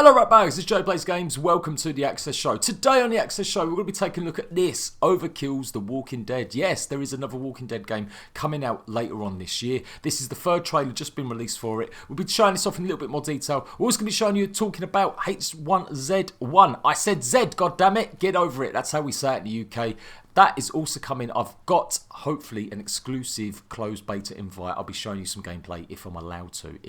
Hello right bags, it's Jade Plays Games, welcome to the Access Show. Today on the Access Show we're going to be taking a look at this, Overkills The Walking Dead. Yes, there is another Walking Dead game coming out later on this year. This is the third trailer just been released for it. We'll be showing this off in a little bit more detail. We're also going to be showing you talking about H1Z1. I said Z, goddammit, get over it. That's how we say it in the UK. That is also coming. I've got, hopefully, an exclusive closed beta invite. I'll be showing you some gameplay if I'm allowed to.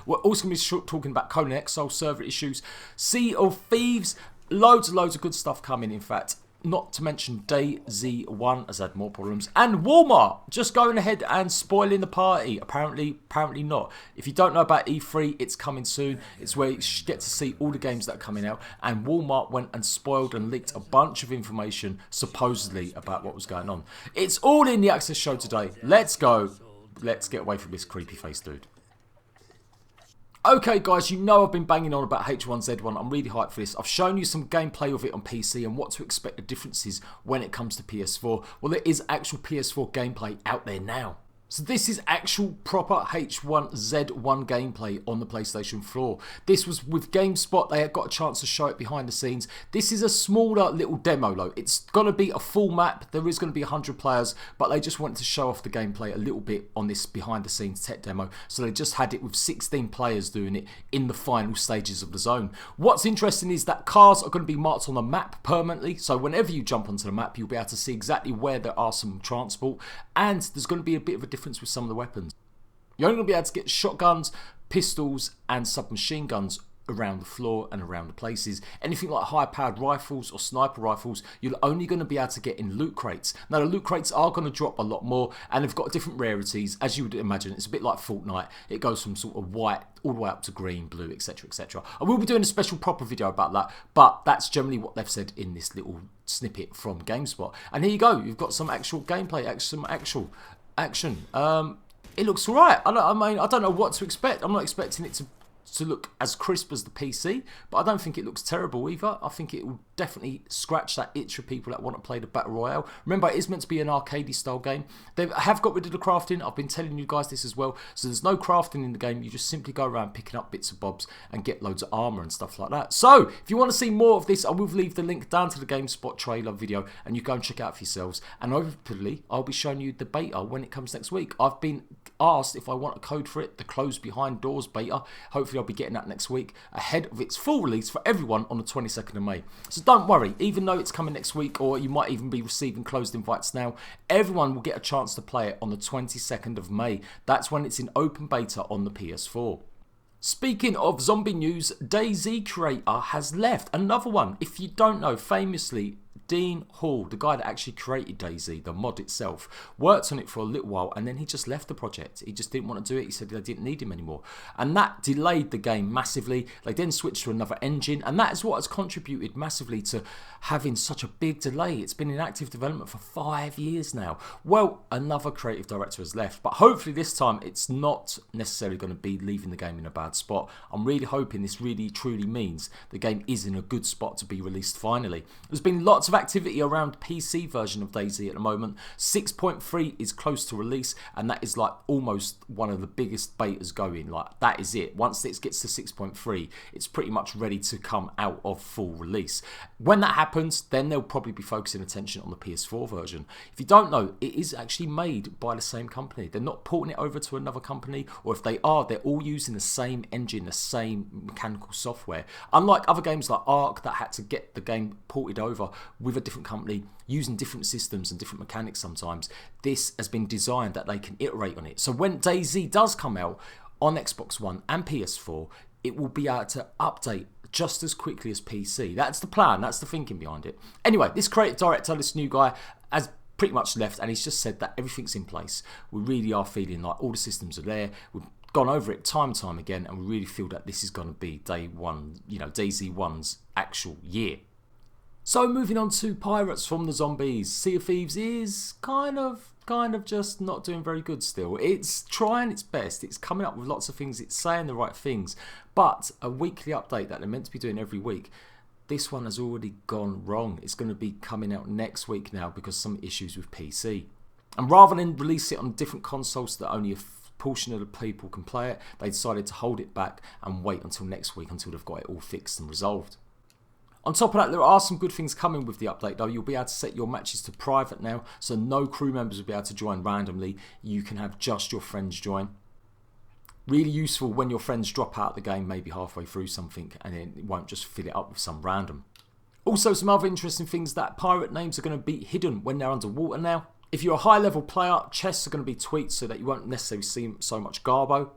We're also going to be talking about Conan Exiles server issues, Sea of Thieves, loads and loads of good stuff coming, in fact. Not to mention dayz has had more problems. And Walmart just going ahead and spoiling the party. Apparently not. If you don't know about E3, it's coming soon. It's where you get to see all the games that are coming out. And Walmart went and spoiled and leaked a bunch of information, supposedly, about what was going on. It's all in the Access Show today. Let's go. Let's get away from this creepy face dude. Okay guys, you know I've been banging on about H1Z1, I'm really hyped for this. I've shown you some gameplay of it on PC and what to expect the differences when it comes to PS4. Well, there is actual PS4 gameplay out there now. So this is actual proper H1Z1 gameplay on the PlayStation 4. This was with GameSpot, they had got a chance to show it behind the scenes. This is a smaller little demo though. It's going to be a full map, there is going to be 100 players, but they just wanted to show off the gameplay a little bit on this behind the scenes tech demo. So they just had it with 16 players doing it in the final stages of the zone. What's interesting is that cars are going to be marked on the map permanently. So whenever you jump onto the map, you'll be able to see exactly where there are some transport. And there's going to be a bit of a difference with some of the weapons. You're only going to be able to get shotguns, pistols and submachine guns around the floor and around the places. Anything like high powered rifles or sniper rifles, you're only going to be able to get in loot crates. Now the loot crates are going to drop a lot more and they've got different rarities, as you would imagine. It's a bit like Fortnite. It goes from sort of white all the way up to green, blue, etc, etc. I will be doing a special proper video about that, but that's generally what they've said in this little snippet from GameSpot. And here you go, you've got some actual gameplay, some actual action. It looks alright. I don't know what to expect. I'm not expecting it to look as crisp as the PC, but I don't think it looks terrible either. I think it will definitely scratch that itch for people that want to play the Battle Royale. Remember, it is meant to be an arcadey style game. They have got rid of the crafting. I've been telling you guys this as well. So there's no crafting in the game. You just simply go around picking up bits and bobs and get loads of armor and stuff like that. So if you want to see more of this, I will leave the link down to the GameSpot trailer video and you go and check it out for yourselves. And hopefully I'll be showing you the beta when it comes next week. I've been asked if I want a code for it, the closed behind doors beta. Hopefully I'll be getting that next week ahead of its full release for everyone on the 22nd of May. So don't worry, even though it's coming next week, or you might even be receiving closed invites now, everyone will get a chance to play it on the 22nd of May. That's when it's in open beta on the PS4. Speaking of zombie news, dayz creator has left. Another one. If you don't know, famously, Dean Hall, the guy that actually created dayz, the mod itself, worked on it for a little while and then he just left the project. He just didn't want to do it. He said they didn't need him anymore. And that delayed the game massively. They then switched to another engine and that is what has contributed massively to having such a big delay. It's been in active development for 5 years now. Well, another creative director has left, but hopefully this time it's not necessarily going to be leaving the game in a bad spot. I'm really hoping this really truly means the game is in a good spot to be released finally. There's been lots of activity around PC version of dayz at the moment. 6.3 is close to release and that is like almost one of the biggest betas going. Like that is it. Once it gets to 6.3, it's pretty much ready to come out of full release. When that happens, then they'll probably be focusing attention on the PS4 version. If you don't know, it is actually made by the same company. They're not porting it over to another company, or if they are, they're all using the same engine, the same mechanical software. Unlike other games like Ark that had to get the game ported over with a different company using different systems and different mechanics sometimes, this has been designed that they can iterate on it. So when dayz does come out on Xbox One and PS4, it will be able to update just as quickly as PC. That's the plan, that's the thinking behind it. Anyway, this creative director, this new guy, has pretty much left and he's just said that everything's in place. We really are feeling like all the systems are there. We've gone over it time and time again and we really feel that this is going to be day one, you know, dayz1's actual year. So moving on to Pirates from the Zombies, Sea of Thieves is kind of just not doing very good still. It's trying its best, it's coming up with lots of things, it's saying the right things, but a weekly update that they're meant to be doing every week, this one has already gone wrong. It's going to be coming out next week now because of some issues with PC. And rather than release it on different consoles that only portion of the people can play it, they decided to hold it back and wait until next week until they've got it all fixed and resolved. On top of that, there are some good things coming with the update though. You'll be able to set your matches to private now, so no crew members will be able to join randomly. You can have just your friends join. Really useful when your friends drop out of the game maybe halfway through something, and then it won't just fill it up with some random. Also, some other interesting things, that pirate names are going to be hidden when they're underwater now. If you're a high level player, chests are going to be tweaked so that you won't necessarily see so much garbo.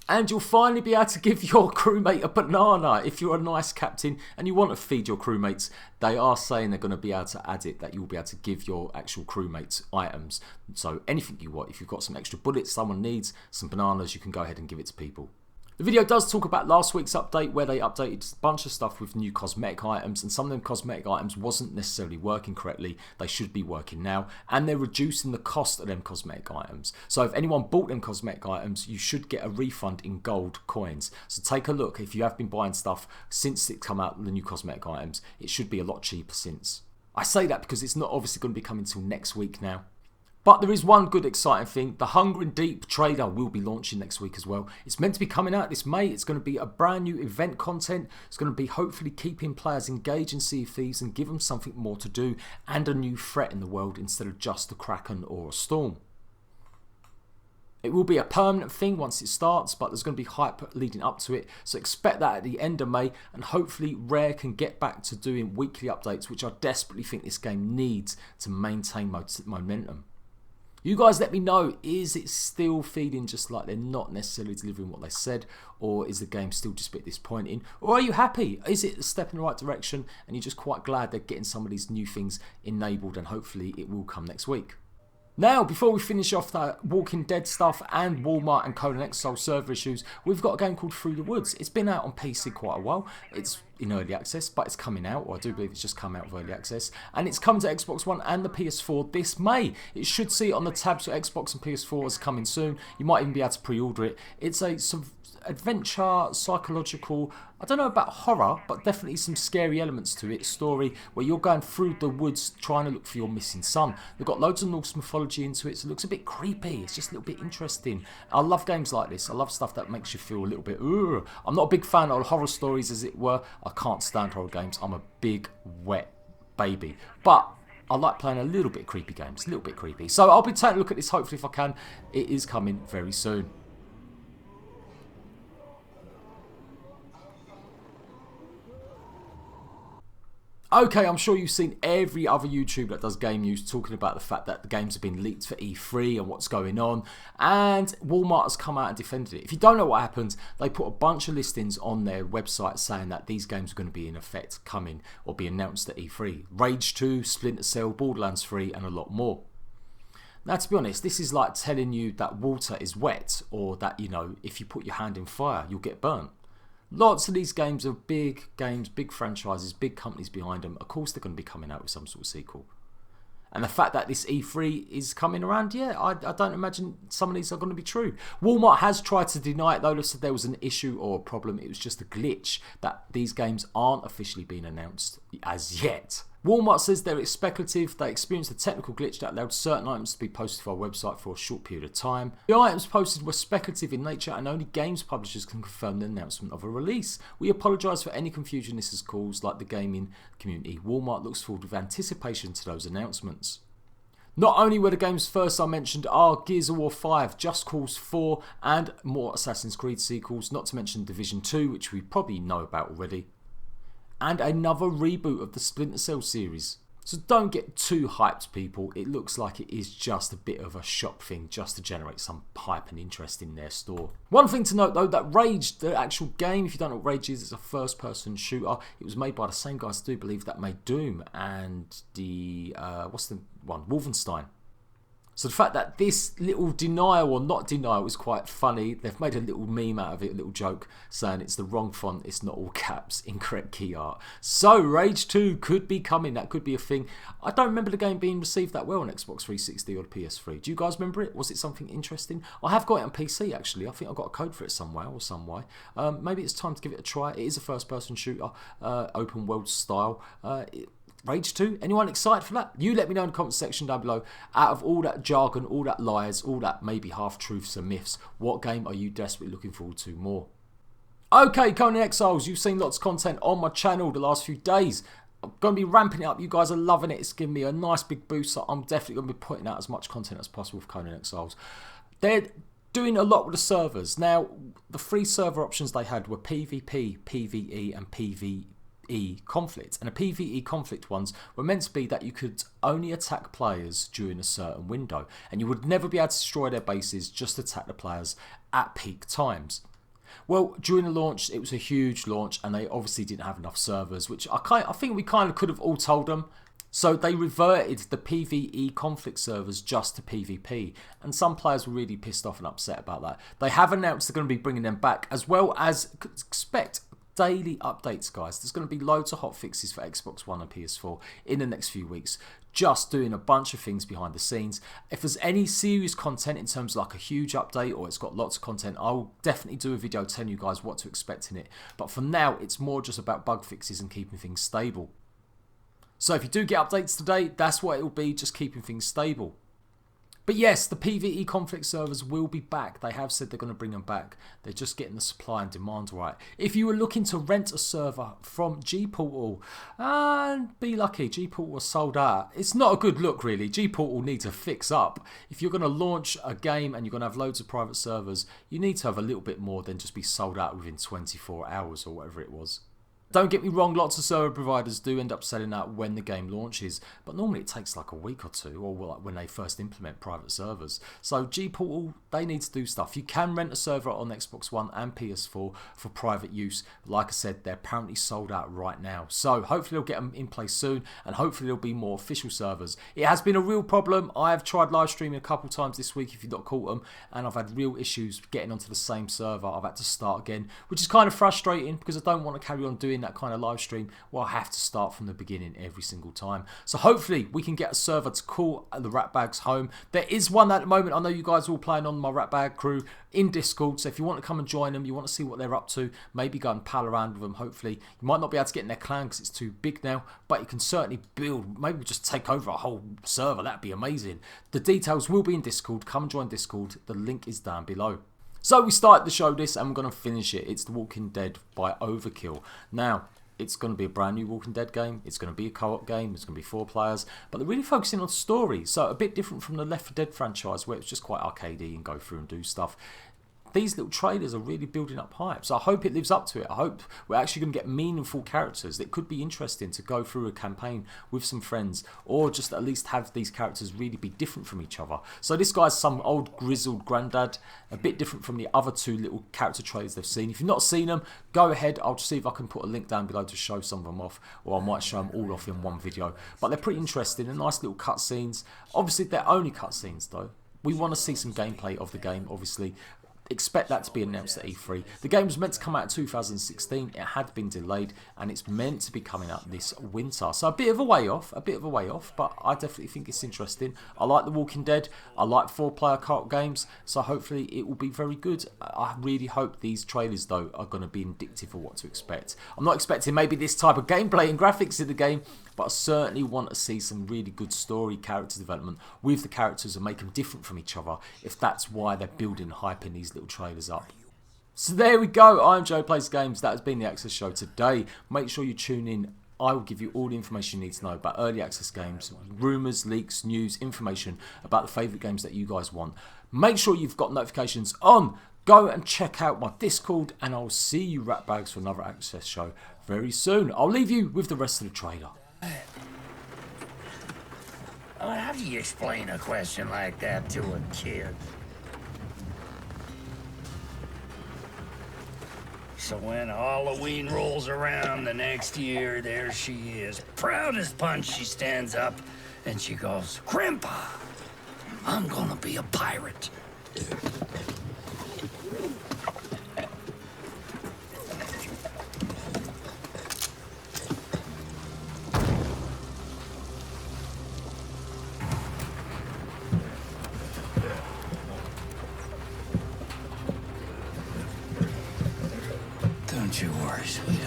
And you'll finally be able to give your crewmate a banana. If you're a nice captain and you want to feed your crewmates, they are saying they're going to be able to add it, that you'll be able to give your actual crewmates items. So anything you want, if you've got some extra bullets someone needs, some bananas, you can go ahead and give it to people. The video does talk about last week's update where they updated a bunch of stuff with new cosmetic items, and some of them cosmetic items wasn't necessarily working correctly. They should be working now, and they're reducing the cost of them cosmetic items. So if anyone bought them cosmetic items, you should get a refund in gold coins. So take a look. If you have been buying stuff since it come out, the new cosmetic items, it should be a lot cheaper since. I say that because it's not obviously going to be coming till next week now. But there is one good exciting thing. The Hungering Deep Trader will be launching next week as well. It's meant to be coming out this May. It's going to be a brand new event content. It's going to be hopefully keeping players engaged in Sea of Thieves and give them something more to do and a new threat in the world instead of just a Kraken or a Storm. It will be a permanent thing once it starts, but there's going to be hype leading up to it. So expect that at the end of May, and hopefully Rare can get back to doing weekly updates, which I desperately think this game needs to maintain momentum. You guys let me know, is it still feeling just like they're not necessarily delivering what they said, or is the game still just a bit disappointing? Or are you happy? Is it a step in the right direction and you're just quite glad they're getting some of these new things enabled, and hopefully it will come next week? Now, before we finish off that Walking Dead stuff and Walmart and Conan Exiles server issues, we've got a game called Through the Woods. It's been out on PC quite a while. It's in early access, but it's coming out, or I do believe it's just come out of early access. And it's coming to Xbox One and the PS4 this May. It should see it on the tabs for Xbox and PS4 as coming soon. You might even be able to pre-order it. It's a adventure, psychological, I don't know about horror, but definitely some scary elements to it. Story where you're going through the woods trying to look for your missing son. They've got loads of Norse mythology into it, so it looks a bit creepy. It's just a little bit interesting. I love games like this. I love stuff that makes you feel a little bit, ugh. I'm not a big fan of horror stories, as it were. I can't stand horror games. I'm a big, wet baby. But I like playing a little bit creepy games, a little bit creepy. So I'll be taking a look at this, hopefully, if I can. It is coming very soon. Okay, I'm sure you've seen every other YouTuber that does game news talking about the fact that the games have been leaked for E3 and what's going on, and Walmart has come out and defended it. If you don't know what happened, they put a bunch of listings on their website saying that these games are going to be in effect coming or be announced at E3. Rage 2, Splinter Cell, Borderlands 3 and a lot more. Now, to be honest, this is like telling you that water is wet, or that, you know, if you put your hand in fire, you'll get burnt. Lots of these games are big games, big franchises, big companies behind them. Of course they're going to be coming out with some sort of sequel. And the fact that this E3 is coming around, yeah, I don't imagine some of these are going to be true. Walmart has tried to deny it though. They said there was an issue or a problem. It was just a glitch, that these games aren't officially being announced as yet. Walmart says they're speculative. They experienced a technical glitch that allowed certain items to be posted to our website for a short period of time. The items posted were speculative in nature, and only games publishers can confirm the announcement of a release. We apologise for any confusion this has caused, like the gaming community. Walmart looks forward with anticipation to those announcements. Not only were the games first I mentioned are Gears of War 5, Just Cause 4 and more Assassin's Creed sequels, not to mention Division 2, which we probably know about already, and another reboot of the Splinter Cell series. So don't get too hyped, people. It looks like it is just a bit of a shop thing just to generate some hype and interest in their store. One thing to note though, that Rage, the actual game, if you don't know what Rage is, it's a first person shooter. It was made by the same guys, I do believe, that made Doom and the, what's the one, Wolfenstein. So the fact that this little denial or not denial is quite funny. They've made a little meme out of it, a little joke, saying it's the wrong font, it's not all caps, incorrect key art. So Rage 2 could be coming, that could be a thing. I don't remember the game being received that well on Xbox 360 or the PS3. Do you guys remember it? Was it something interesting? I have got it on PC actually. I think I've got a code for it somewhere or some way. Maybe it's time to give it a try. It is a first person shooter, open world style. Rage 2? Anyone excited for that? You let me know in the comment section down below. Out of all that jargon, all that lies, all that maybe half-truths and myths, what game are you desperately looking forward to more? Okay, Conan Exiles, you've seen lots of content on my channel the last few days. I'm going to be ramping it up. You guys are loving it. It's giving me a nice big boost, so I'm definitely going to be putting out as much content as possible for Conan Exiles. They're doing a lot with the servers. Now, the 3 server options they had were PvP, PvE and PvE conflict, and the PvE conflict ones were meant to be that you could only attack players during a certain window, and you would never be able to destroy their bases, just attack the players at peak times. Well, during the launch, it was a huge launch, and they obviously didn't have enough servers, which I think we kind of could have all told them. So they reverted the PvE conflict servers just to PvP, and some players were really pissed off and upset about that. They have announced they're going to be bringing them back, as well as expect daily updates, guys. There's going to be loads of hot fixes for Xbox One and PS4 in the next few weeks, just doing a bunch of things behind the scenes. If there's any serious content in terms of like a huge update or it's got lots of content, I'll definitely do a video telling you guys what to expect in it. But for now, it's more just about bug fixes and keeping things stable. So if you do get updates today, that's what it will be, just keeping things stable. But yes, the PvE conflict servers will be back. They have said they're going to bring them back. They're just getting the supply and demand right. If you were looking to rent a server from G-Portal, be lucky, G-Portal was sold out. It's not a good look, really. G-Portal needs to fix up. If you're going to launch a game and you're going to have loads of private servers, you need to have a little bit more than just be sold out within 24 hours or whatever it was. Don't get me wrong, lots of server providers do end up selling out when the game launches, but normally it takes like a week or two, or like when they first implement private servers. So G-Portal, they need to do stuff. You can rent a server on Xbox One and PS4 for private use. Like I said, they're apparently sold out right now. So hopefully they'll get them in place soon, and hopefully there'll be more official servers. It has been a real problem. I have tried live streaming a couple times this week, if you've not caught them, and I've had real issues getting onto the same server. I've had to start again, which is kind of frustrating because I don't want to carry on doing that kind of live stream where I have to start from the beginning every single time. So hopefully we can get a server to call the Ratbags home. There is one at the moment. I know you guys are all playing on my Ratbag crew in Discord, so if you want to come and join them, you want to see what they're up to, maybe go and pal around with them. Hopefully you might not be able to get in their clan because it's too big now, but you can certainly build, maybe just take over a whole server. That'd be amazing. The details will be in Discord. Come and join Discord. The link is down below. So we started the show this, and we're going to finish it. It's The Walking Dead by Overkill. Now, it's going to be a brand new Walking Dead game. It's going to be a co-op game. It's going to be 4 players. But they're really focusing on story. So a bit different from the Left 4 Dead franchise, where it's just quite arcadey and go through and do stuff. These little trailers are really building up hype. So I hope it lives up to it. I hope we're actually going to get meaningful characters that could be interesting to go through a campaign with some friends, or just at least have these characters really be different from each other. So this guy's some old grizzled granddad, a bit different from the other 2 little character trailers they've seen. If you've not seen them, go ahead. I'll see if I can put a link down below to show some of them off, or I might show them all off in one video. But they're pretty interesting and nice little cutscenes. Obviously, they're only cutscenes though. We want to see some gameplay of the game, obviously. Expect that to be announced at E3. The game was meant to come out in 2016. It had been delayed, and it's meant to be coming out this winter. So a bit of a way off, but I definitely think it's interesting. I like The Walking Dead. I like 4-player co-op games, so hopefully it will be very good. I really hope these trailers, though, are going to be indicative of what to expect. I'm not expecting maybe this type of gameplay and graphics in the game, but I certainly want to see some really good story, character development with the characters and make them different from each other, if that's why they're building hype in these little trailers up. So there we go. I'm Joe Plays Games. That has been the Access Show today. Make sure you tune in. I will give you all the information you need to know about early access games, rumours, leaks, news, information about the favourite games that you guys want. Make sure you've got notifications on. Go and check out my Discord, and I'll see you Ratbags for another Access Show very soon. I'll leave you with the rest of the trailer. How do you explain a question like that to a kid? So when Halloween rolls around the next year, there she is, proud as punch. She stands up and she goes, "Grandpa, I'm gonna be a pirate." Don't you worry, sweetie.